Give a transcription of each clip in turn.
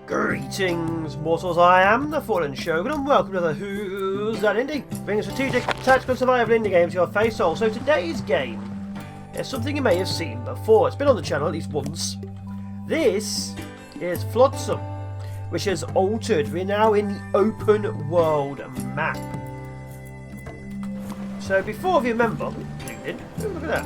Greetings, mortals. I am the Fallen Shogun, and welcome to the Who's That Indie? Bringing strategic, tactical, survival indie games to your face. Also, today's game is something you may have seen before. It's been on the channel at least once. This is Flotsam, which has altered. We're now in the open world map. So before, if you remember, look at that.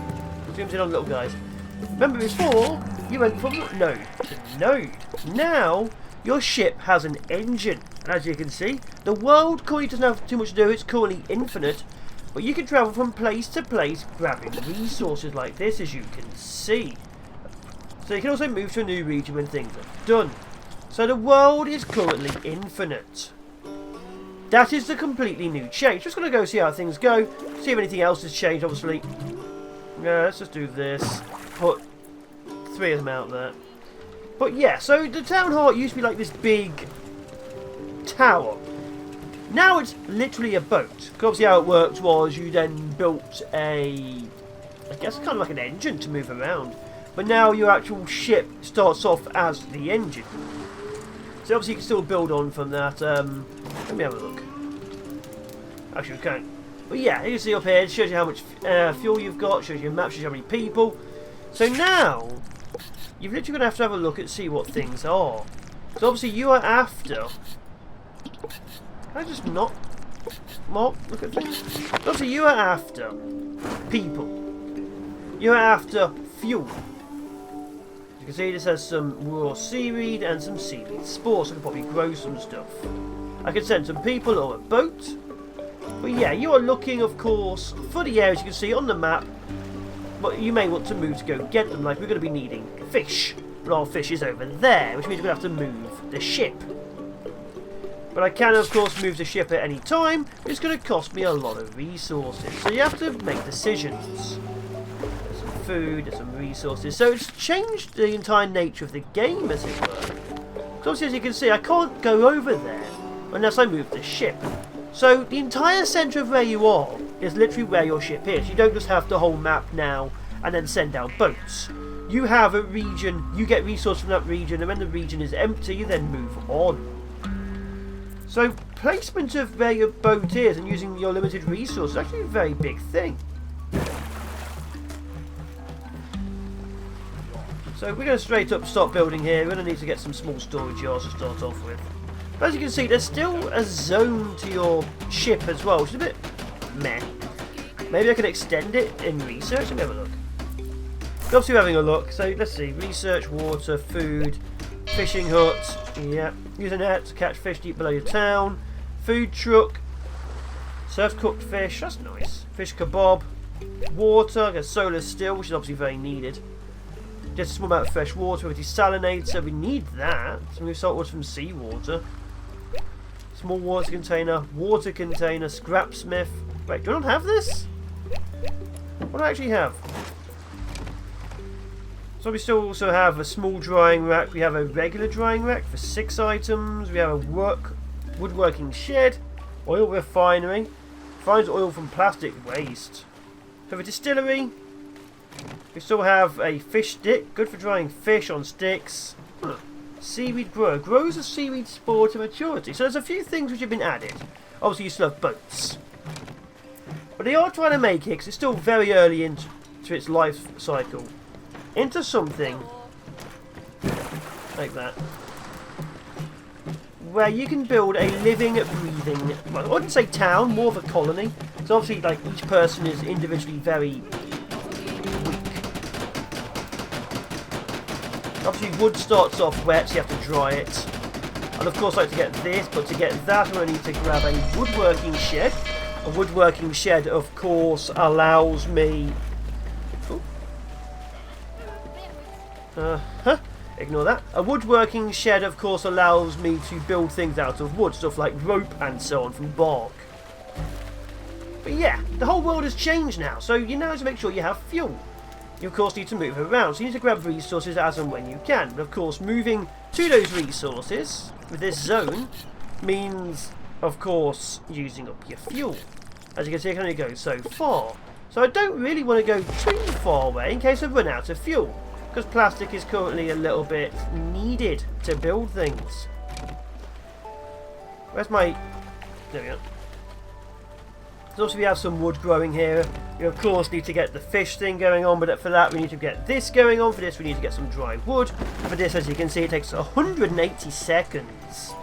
Zooms in on little guys. Remember before, you went from node to node. Now, your ship has an engine, and as you can see, the world currently doesn't have too much to do. It's currently infinite, but you can travel from place to place grabbing resources like this, as you can see. So you can also move to a new region when things are done. So the world is currently infinite. That is the completely new change. Just going to go see how things go, see if anything else has changed, obviously. Yeah, let's just do this. Put 3 of them out there. But yeah, so the town hall used to be like this big tower. Now it's literally a boat. Obviously how it worked was you then built a, I guess kind of like an engine to move around. But now your actual ship starts off as the engine. So obviously you can still build on from that. Let me have a look. Actually we can't. But yeah, you can see up here, it shows you how much fuel you've got, shows you a map, shows you how many people. So now, you've literally going to have a look and see what things are. So obviously you are after... Can I just not look at things? So obviously you are after people. You are after fuel. You can see this has some raw seaweed and some seaweed spores, so I can probably grow some stuff. I can send some people or a boat. But yeah, you are looking, of course, for the areas you can see on the map. But you may want to move to go get them, like we're going to be needing fish. But our fish is over there, which means we're going to have to move the ship. But I can, of course, move the ship at any time, but it's going to cost me a lot of resources. So you have to make decisions. There's some food, there's some resources. So it's changed the entire nature of the game, as it were. So obviously, as you can see, I can't go over there unless I move the ship. So the entire centre of where you are is literally where your ship is. You don't just have the whole map now and then send out boats. You have a region, you get resources from that region, and when the region is empty, you then move on. So placement of where your boat is and using your limited resources is actually a very big thing. So we're going to straight up start building here. We're going to need to get some small storage yards to start off with. But as you can see, there's still a zone to your ship as well, which is a bit meh. Maybe I can extend it in research. Let me have a look. Obviously, we're having a look. So let's see: research, water, food, fishing hut. Yeah, use a net to catch fish deep below your town. Food truck. Serves cooked fish. That's nice. Fish kebab. Water. Get solar steel, which is obviously very needed. Just a small amount of fresh water with desalinator. We need that. So move salt water from seawater. Small water container, scrapsmith. Wait, do I not have this? What do I actually have? So we still also have a small drying rack. We have a regular drying rack for 6 items. We have a woodworking shed, oil refinery, finds oil from plastic waste. So a distillery. We still have a fish stick, good for drying fish on sticks. Seaweed grower, grows a seaweed spore to maturity. So there's a few things which have been added. Obviously you still have boats. But they are trying to make it, because it's still very early into its life cycle, into something like that. Where you can build a living, breathing, well, I wouldn't say town, more of a colony. So obviously like each person is individually very weak. Obviously wood starts off wet, so you have to dry it. And of course I like to get this, but to get that I'm going to need to grab a woodworking shed. A woodworking shed of course allows me... Ignore that. A woodworking shed of course allows me to build things out of wood, stuff like rope and so on from bark. But yeah, the whole world has changed now, so you now have to make sure you have fuel. You of course need to move around, so you need to grab resources as and when you can. But of course moving to those resources with this zone means of course using up your fuel. As you can see I can only go so far. So I don't really want to go too far away in case I run out of fuel. because plastic is currently a little bit needed to build things. Where's my... There we go. So also we have some wood growing here. You of course need to get the fish thing going on, but for that we need to get this going on. For this we need to get some dry wood. For this, as you can see, it takes 180 seconds.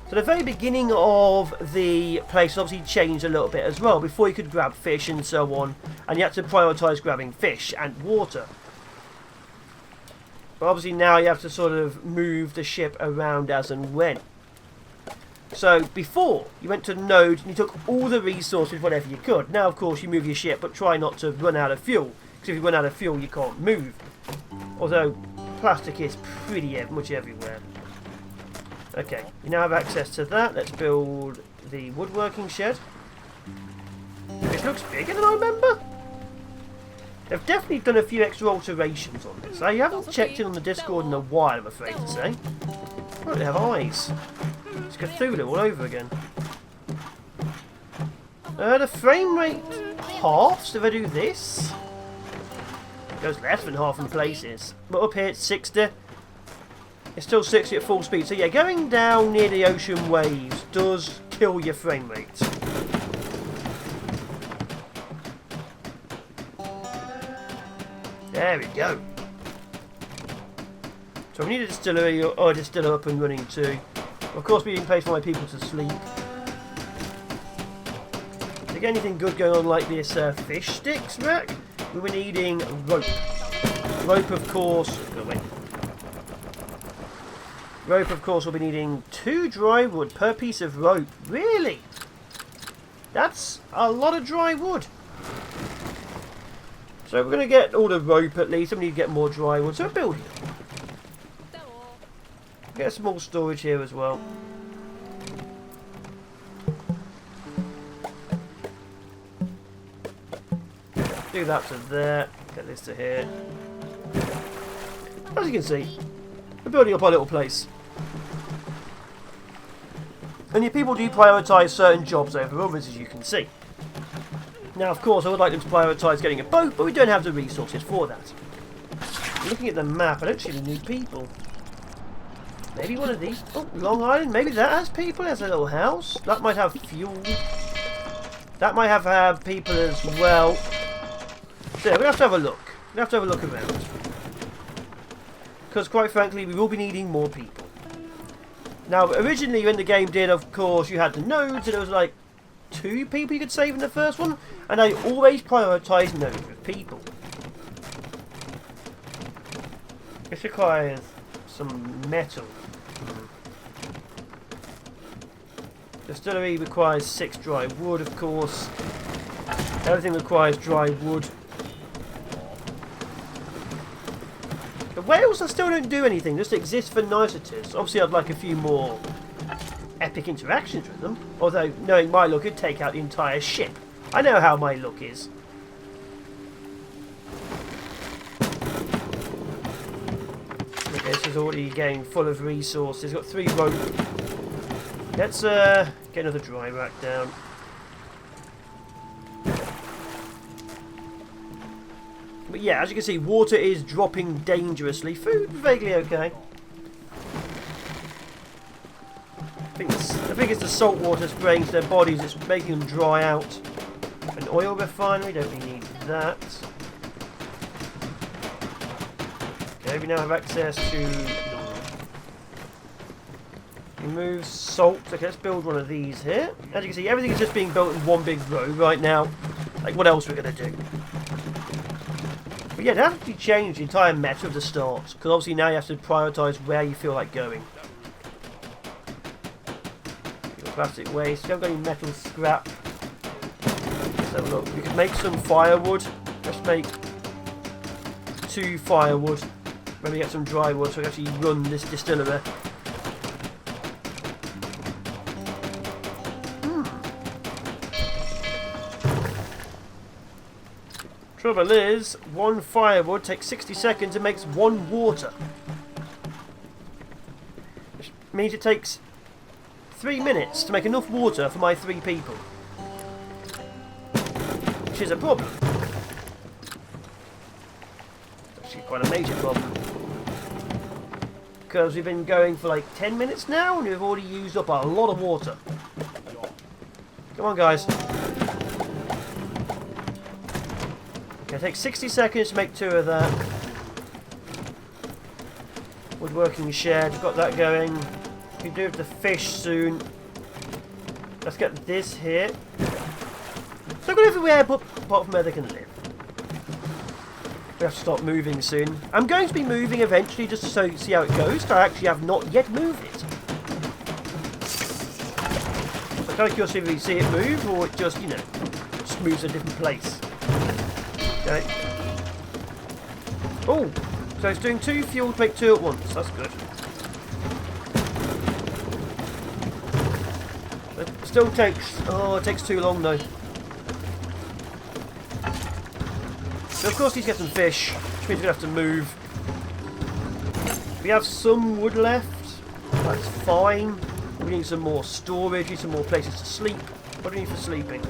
So the very beginning of the place obviously changed a little bit as well. Before you could grab fish and so on, and you had to prioritise grabbing fish and water. But obviously now you have to sort of move the ship around as and when. So before, you went to the node and you took all the resources, whatever you could. Now, of course, you move your ship, but try not to run out of fuel. Because if you run out of fuel, you can't move. Although, plastic is pretty much everywhere. Okay, you now have access to that. Let's build the woodworking shed. This looks bigger than I remember. They've definitely done a few extra alterations on this. I haven't checked in on the Discord in a while, I'm afraid to say. Oh, they have eyes. It's Cthulhu all over again. The frame rate halves if I do this. It goes less than half in places. But up here it's 60. It's still 60 at full speed. So yeah, going down near the ocean waves does kill your frame rate. There we go. So we need a distillery or a distiller up and running too. Of course, being place for my people to sleep. To get anything good going on like this fish sticks rack, we were needing rope. Rope, of course. Go away. Rope, of course, we'll be needing 2 dry wood per piece of rope. Really? That's a lot of dry wood. So we're going to get all the rope at least. We need to get more dry wood. So we're building it. Get a small storage here as well. Do that to there. Get this to here. As you can see, we're building up our little place. And your people do prioritise certain jobs over others, as you can see. Now, of course, I would like them to prioritise getting a boat, but we don't have the resources for that. Looking at the map, I don't see any new people. Maybe one of these. Oh, Long Island. Maybe that has people. It has a little house. That might have fuel. That might have people as well. So yeah, we're going to have to have a look. We're going to have to have a look around. Because quite frankly, we will be needing more people. Now, originally when the game did, of course, you had the nodes, and it was like 2 people you could save in the first one. And I always prioritise nodes with people. This requires some metal. Distillery requires 6 dry wood, of course. Everything requires dry wood. The whales, I still don't do anything, just exist for niceties. Obviously, I'd like a few more epic interactions with them. Although, knowing my luck, it'd take out the entire ship. I know how my luck is. Okay, this is already getting full of resources. Got 3 rope. Let's get another dry rack down. But yeah, as you can see, water is dropping dangerously. Food, vaguely okay. I think it's the salt water spraying to their bodies. It's making them dry out. An oil refinery, don't really need that. Okay, we now have access to... Remove salt. Okay, let's build one of these here. As you can see, everything is just being built in one big row right now. Like, what else we're going to do? But yeah, they have to change the entire meta of the start. Because obviously now you have to prioritise where you feel like going. Plastic waste. We haven't got any metal scrap. Let's have a look. We could make some firewood. Let's make 2 firewood. Maybe get some dry wood so we can actually run this distillery. Trouble is, 1 firewood takes 60 seconds and makes 1 water. Which means it takes 3 minutes to make enough water for my 3 people. Which is a problem. It's actually quite a major problem. because we've been going for like 10 minutes now and we've already used up a lot of water. Come on, guys. Okay, it takes 60 seconds to make 2 of that. Woodworking shed, got that going. We can do with the fish soon. Let's get this here. So good everywhere apart from where they can live. We have to start moving soon. I'm going to be moving eventually just to see how it goes. I actually have not yet moved it. I'm kind of curious if you see it move or it just, you know, just moves a different place. Okay. Oh, so it's doing 2 fuel to make 2 at once. That's good. It still takes... Oh, it takes too long though. So of course, need to get some fish, which means we're going to have to move. We have some wood left. That's fine. We need some more storage, we need some more places to sleep. What do we need for sleeping?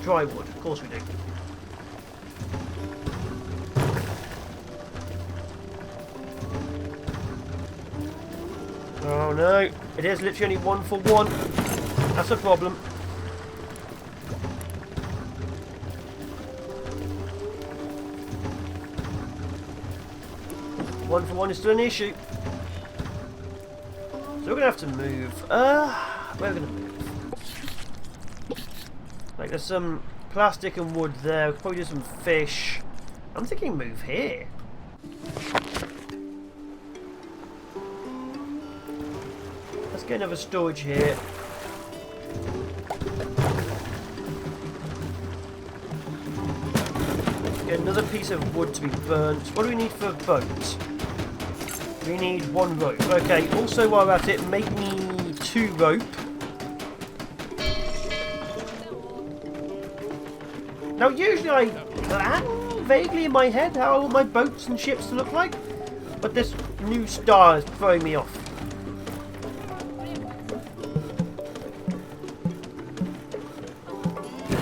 Dry wood, of course we do. Oh no, it is literally only 1 for 1. That's a problem. One for 1 is still an issue. So we're going to have to move. Where are we going to move? Like there's some plastic and wood there. We could probably do some fish. I'm thinking move here. Let's get another storage here. Get another piece of wood to be burnt. What do we need for a boat? We need 1 rope. Okay, also while we're at it, make me 2 rope. Now usually I plan vaguely in my head how I want my boats and ships to look like, but this new star is throwing me off.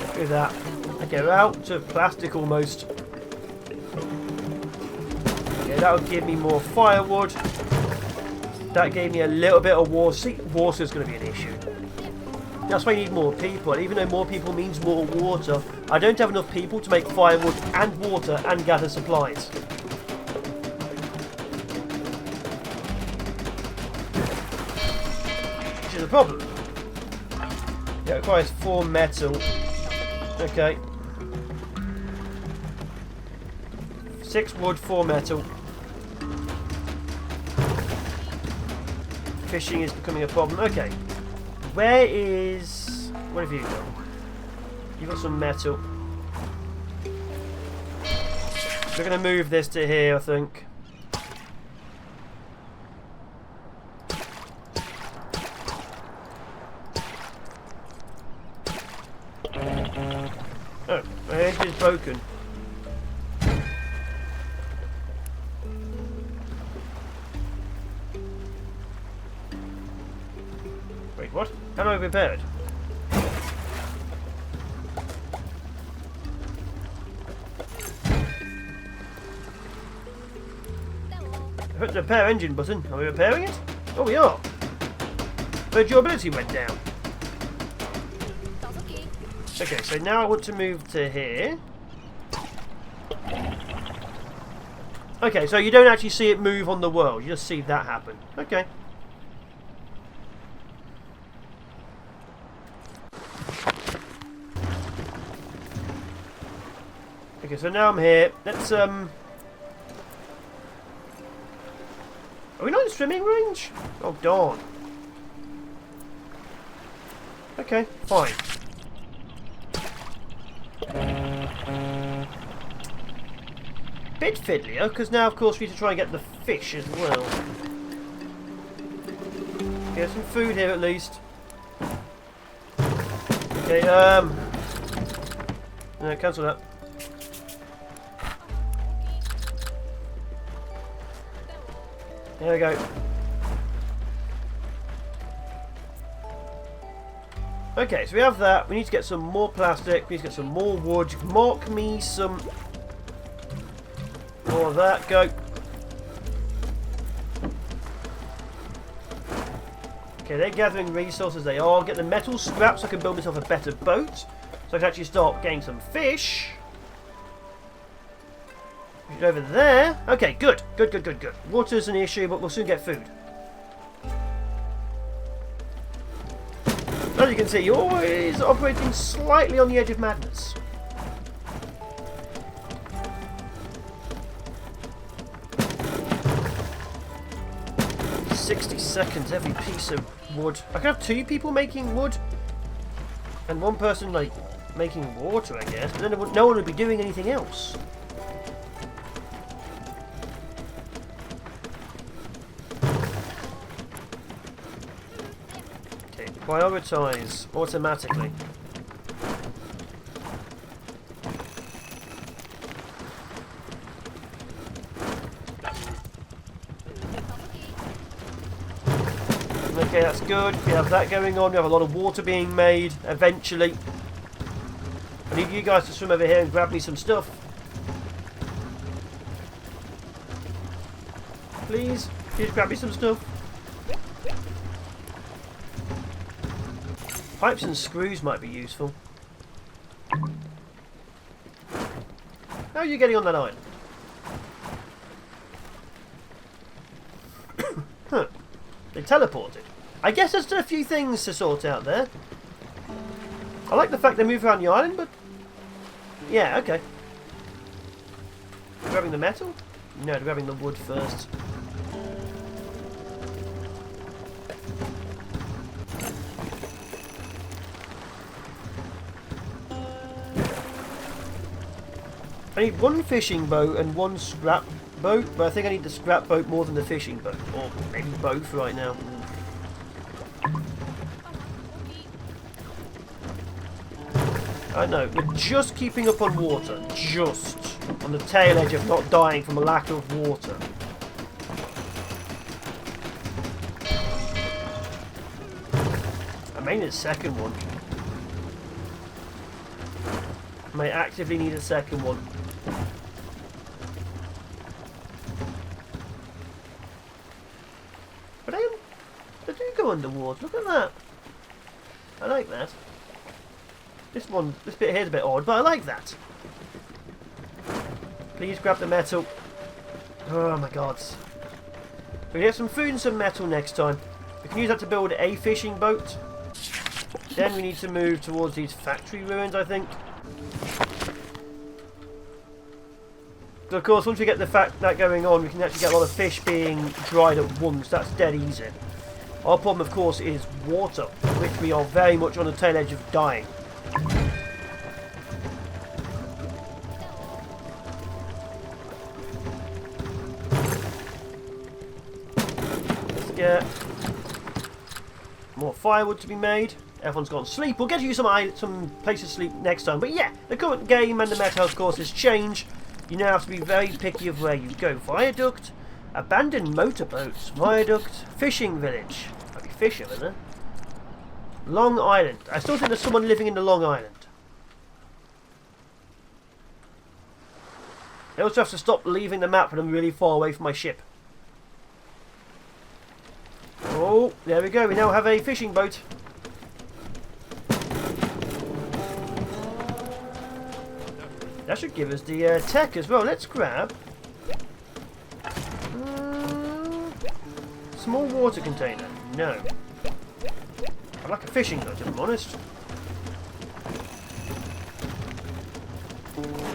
Look at that. Okay, we're out to plastic almost. Okay, that would give me more firewood. That gave me a little bit of water. See, water is going to be an issue. That's why you need more people. And even though more people means more water, I don't have enough people to make firewood and water and gather supplies. Which is a problem. Yeah, it requires 4 metal. Okay. 6 wood, 4 metal. Fishing is becoming a problem. Okay. Where is... What have you got? You've got some metal. We're going to move this to here, I think. Oh, my edge is broken. Wait, what? How do I repair it? I hit the repair engine button. Are we repairing it? Oh, we are. The durability went down. Okay, so now I want to move to here. Okay, so you don't actually see it move on the world. You just see that happen. Okay. Okay, so now I'm here. Let's, Are we not in swimming range? Oh, darn. Okay, fine. Bit fiddlier, because now, of course, we need to try and get the fish as well. Get some food here, at least. Okay, no, cancel that. There we go. Okay, so we have that. We need to get some more plastic. We need to get some more wood. Mark me some more of that. Go. Okay, they're gathering resources. They are. Get the metal scraps so I can build myself a better boat. So I can actually start getting some fish. Over there. Okay, good. Good. Water's an issue, but we'll soon get food. As you can see, you're always operating slightly on the edge of madness. $60 every piece of wood. I can have 2 people making wood and 1 person like making water, I guess, but then no one would be doing anything else. Okay, prioritize automatically. Okay, that's good. We have that going on. We have a lot of water being made eventually. I need you guys to swim over here and grab me some stuff. Please grab me some stuff. Pipes and screws might be useful. How are you getting on that island? Huh. They teleported. I guess there's still a few things to sort out there. I like the fact they move around the island, but... yeah, okay. Grabbing the metal? No, grabbing the wood first. I need 1 fishing boat and 1 scrap boat, but I think I need the scrap boat more than the fishing boat. Or maybe both right now. I know, we're just keeping up on water. Just. On the tail edge of not dying from a lack of water. I may need a second one. I may actively need a second one. But they do go underwater. Look at that. I like that. This bit here is a bit odd, but I like that. Please grab the metal. Oh my god. We get some food and some metal next time. We can use that to build a fishing boat. Then we need to move towards these factory ruins, I think. So of course, once we get that going on, we can actually get a lot of fish being dried at once. That's dead easy. Our problem, of course, is water, which we are very much on the tail edge of dying. Let's get more firewood to be made. Everyone's gone to sleep. We'll get you some places to sleep next time. But yeah, the current game and the meta, of course, has changed. You now have to be very picky of where you go. Viaduct, abandoned motorboats, viaduct, fishing village. Might be fish over there. Long Island. I still think there's someone living in the Long Island. I also have to stop leaving the map when I'm really far away from my ship. Oh, there we go. We now have a fishing boat. That should give us the tech as well. Let's grab small water container. No. I'd like a fishing boat, if I'm honest.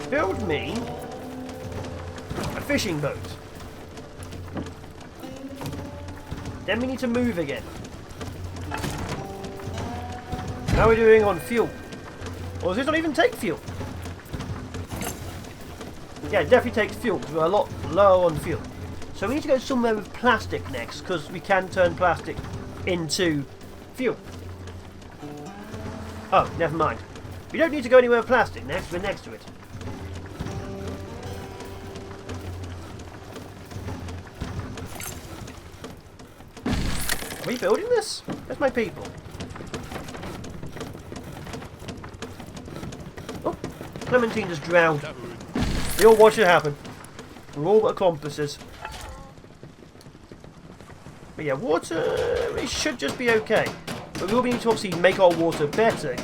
Build me a fishing boat. Then we need to move again. How are we doing on fuel? Or does this not even take fuel? Yeah, it definitely takes fuel because we're a lot low on fuel. So we need to go somewhere with plastic next because we can turn plastic into fuel. Oh, never mind. We don't need to go anywhere with plastic next, we're next to it. Are we building this? Where's my people? Oh, Clementine just drowned. We all watch it happen. We're all but accomplices. But yeah, water, it should just be okay. But we will need to obviously make our water better.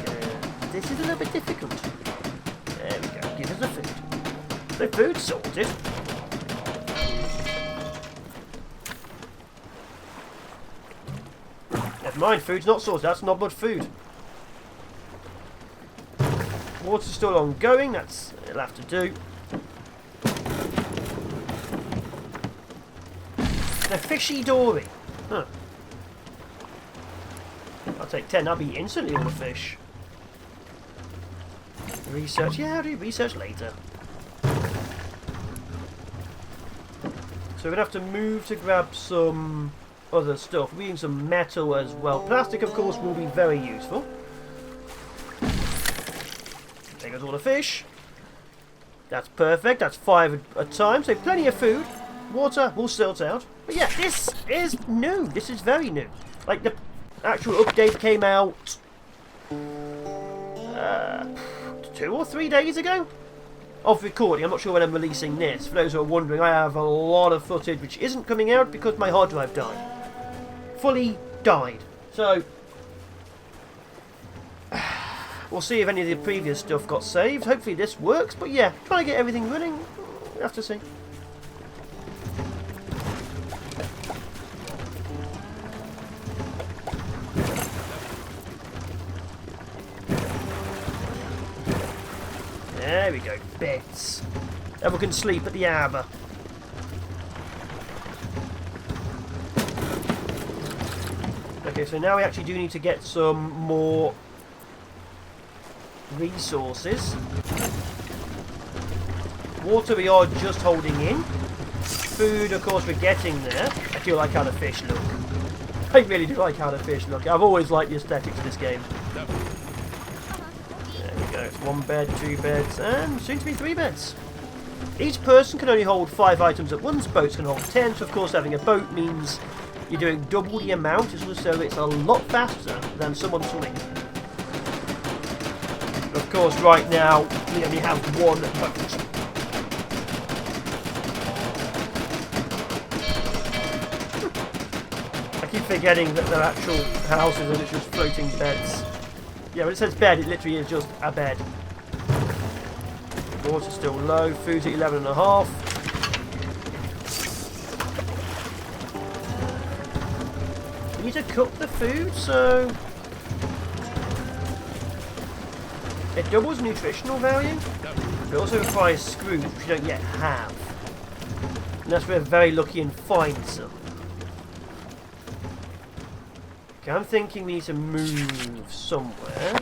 This is a little bit difficult. There we go. Give us the food. The food's sorted. Never mind, food's not sorted. That's not much food. Water's still ongoing. It'll have to do. The fishy dory. Huh. I'll take 10. That'll be instantly all the fish. Research. Yeah, I'll do research later. So we're going to have to move to grab some other stuff. We need some metal as well. Plastic, of course, will be very useful. There goes all the fish. That's perfect. That's 5 a time. So plenty of food. Water will sort out. But yeah, this is new. This is very new. Like, the actual update came out 2 or 3 days ago of recording. I'm not sure when I'm releasing this. For those who are wondering, I have a lot of footage which isn't coming out because my hard drive died. Fully died. So we'll see if any of the previous stuff got saved. Hopefully this works. But yeah, trying to get everything running. We'll have to see. There we go, beds. Everyone can sleep at the arbor. Okay, so now we actually do need to get some more resources. Water we are just holding in. Food, of course, we're getting there. I do like how the fish look. I really do like how the fish look. I've always liked the aesthetics of this game. It's 1 bed, 2 beds, and soon to be 3 beds. Each person can only hold 5 items at once. Boats can hold 10. So of course, having a boat means you're doing double the amount, so it's a lot faster than someone swimming. Of course, right now we only have 1 boat. I keep forgetting that they're actual houses and it's just floating beds. Yeah, when it says bed, it literally is just a bed. Water's still low. Food's at 11.5. We need to cook the food, so it doubles nutritional value. It also requires screws, which we don't yet have. Unless we're very lucky and find some. Okay, I'm thinking we need to move somewhere.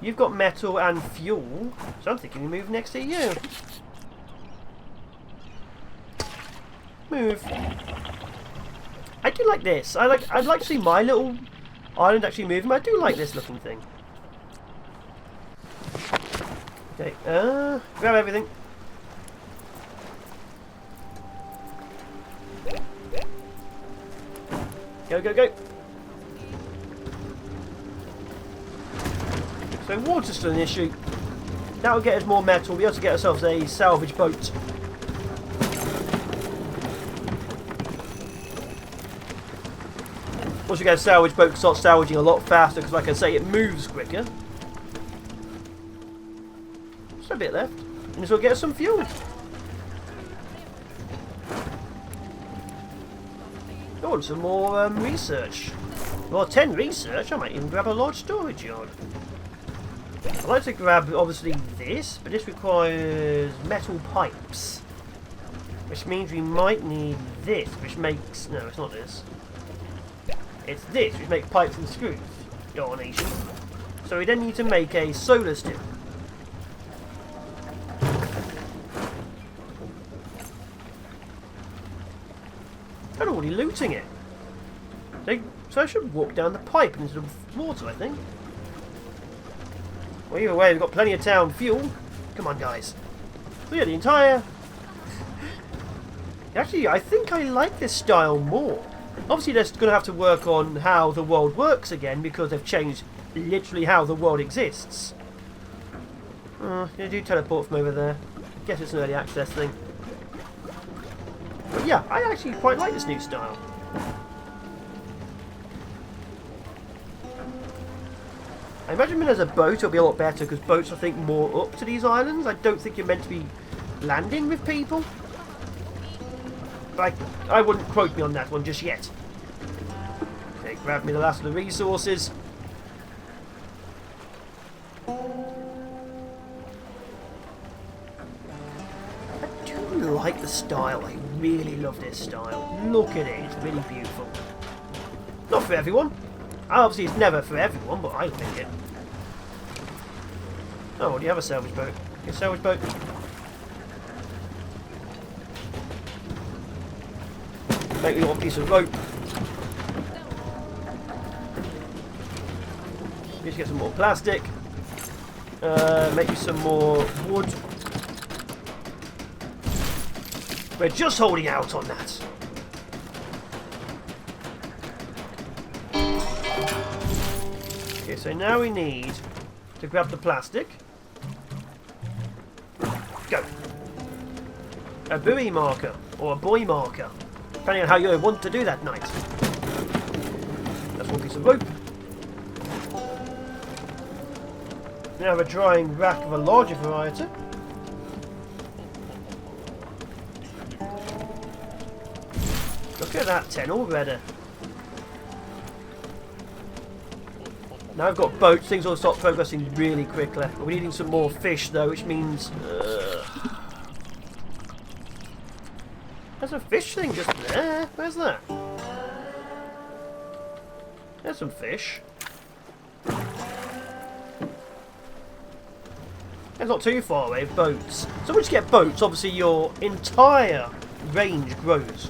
You've got metal and fuel, so I'm thinking we move next to you. Move. I do like this. I'd like to see my little island actually moving, but I do like this looking thing. Okay, grab everything. Go, go, go. So water's still an issue. That will get us more metal. We'll be able to get ourselves a salvage boat. Once we get a salvage boat, we can start salvaging a lot faster because, like I say, it moves quicker. Just a bit left. And this will get us some fuel. Oh, and some more research. Well, 10 research. I might even grab a large storage yard. I'd like to grab, obviously, this, but this requires metal pipes. Which means we might need this, which makes... No, it's not this. It's this, which makes pipes and screws. Domination. So we then need to make a solar stick. I'm already looting it. So I should walk down the pipe into the water, I think. Well, either way, we've got plenty of town fuel. Come on, guys. So yeah, the entire... Actually, I think I like this style more. Obviously, they're going to have to work on how the world works again, because they've changed literally how the world exists. They do teleport from over there. I guess it's an early access thing. But yeah, I actually quite like this new style. I imagine when there's a boat it'll be a lot better, because boats I think more up to these islands. I don't think you're meant to be landing with people. But I wouldn't quote me on that one just yet. Okay, grab me the last of the resources. I do like the style. I really love this style. Look at it. It's really beautiful. Not for everyone. Obviously, it's never for everyone, but I like it. Oh, do you have a salvage boat? A salvage boat? Make me one piece of rope. Just get some more plastic. Make me some more wood. We're just holding out on that. Okay, so now we need to grab the plastic. Go. A buoy marker, or a buoy marker, depending on how you want to do that night. That's one piece of rope. Now have a drying rack of a larger variety. Look at that, 10 already. Now I've got boats, things will start progressing really quickly. We're needing some more fish though, which means... There's a fish thing just there. Where's that? There's some fish. It's not too far away, boats. So once you get boats, obviously your entire range grows.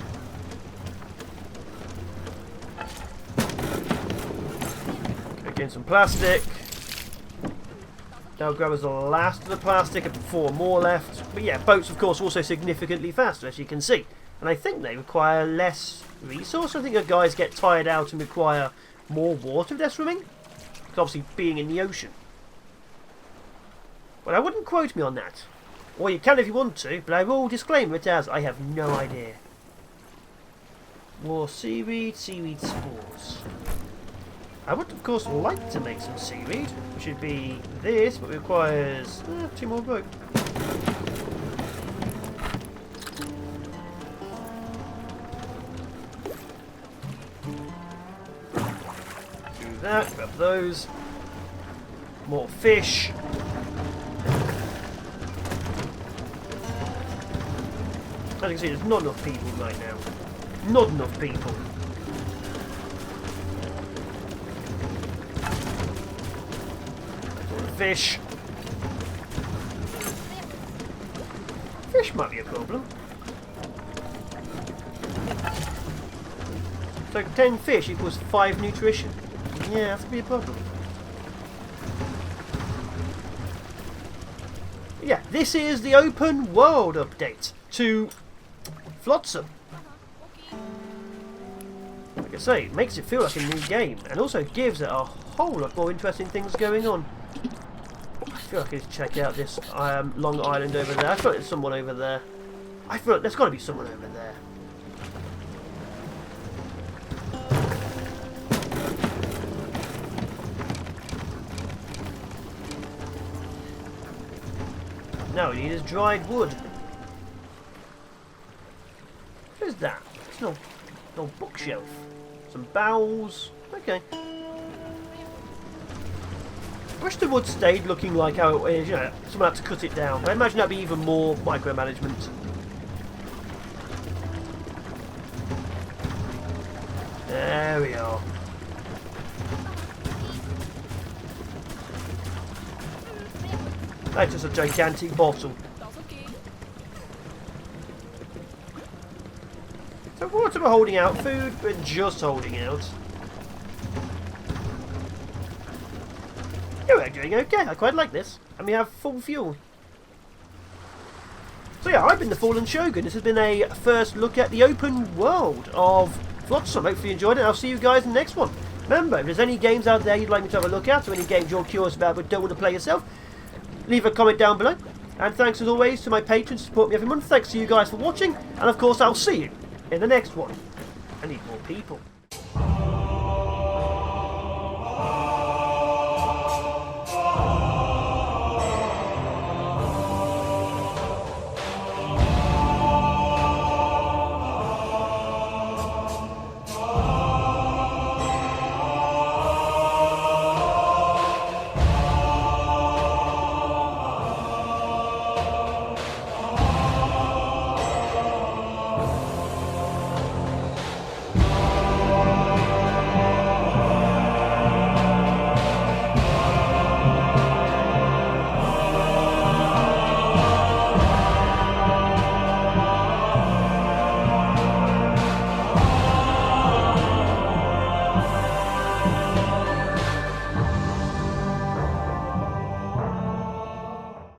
Okay, getting some plastic. Now grab us the last of the plastic and 4 more left. But yeah, boats of course also significantly faster, as you can see. And I think they require less resource. I think the guys get tired out and require more water if they're swimming. Because obviously being in the ocean. Well, I wouldn't quote me on that. Or you can if you want to, but I will disclaimer it as I have no idea. More seaweed, seaweed spores. I would of course like to make some seaweed, which would be this, but it requires 2 more rope. Do that, grab those. More fish. As you can see, there's not enough people right now. Not enough people. Fish. Fish might be a problem. So 10 fish equals 5 nutrition. Yeah, that's going to be a problem. Yeah, this is the open world update to Flotsam. Like I say, it makes it feel like a new game, and also gives it a whole lot more interesting things going on. I feel like I need to check out this long island over there. I feel like there's someone over there. I feel like there's got to be someone over there. Now we need is dried wood. What is that? It's no bookshelf. Some bowls. Okay. I wish the wood stayed looking like how it is, you know, someone had to cut it down. I imagine that'd be even more micromanagement. There we are. That's just a gigantic bottle. So what am I holding out? Food, but just holding out. Yeah, we're doing okay. I quite like this. And we have full fuel. So yeah, I've been the Fallen Shogun. This has been a first look at the open world of Flotsam. Hopefully you enjoyed it. I'll see you guys in the next one. Remember, if there's any games out there you'd like me to have a look at, or any games you're curious about but don't want to play yourself, leave a comment down below. And thanks as always to my patrons who support me every month. Thanks to you guys for watching. And of course, I'll see you in the next one. I need more people.